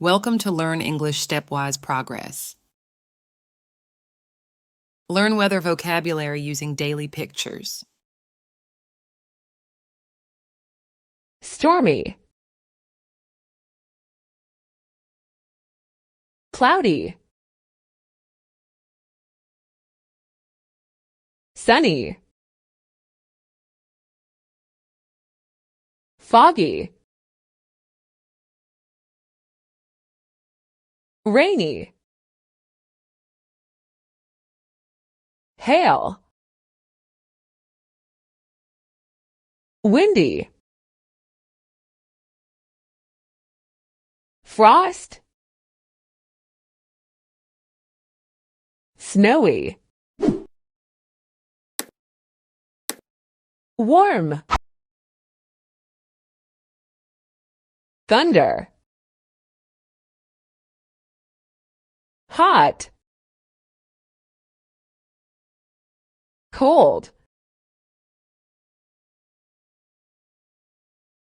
Welcome to Learn English Stepwise Progress. Learn weather vocabulary using daily pictures. Stormy, cloudy, sunny, foggy, rainy, hail, windy, frost, snowy, warm, thunder, hot, cold,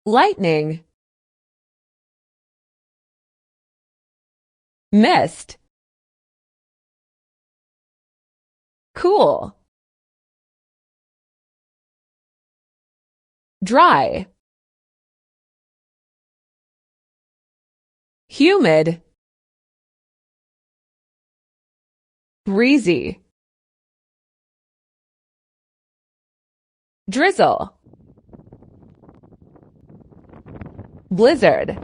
lightning, mist, cool, dry, humid, breezy, drizzle, blizzard,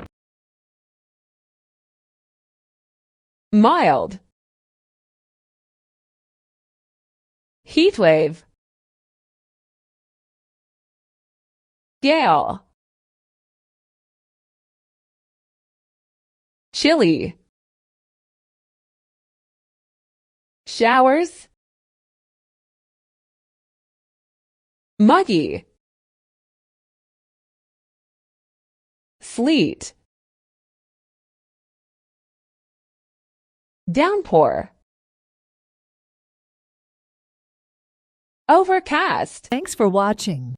mild, heatwave, gale, chilly, showers, muggy, sleet, downpour, overcast. Thanks for watching.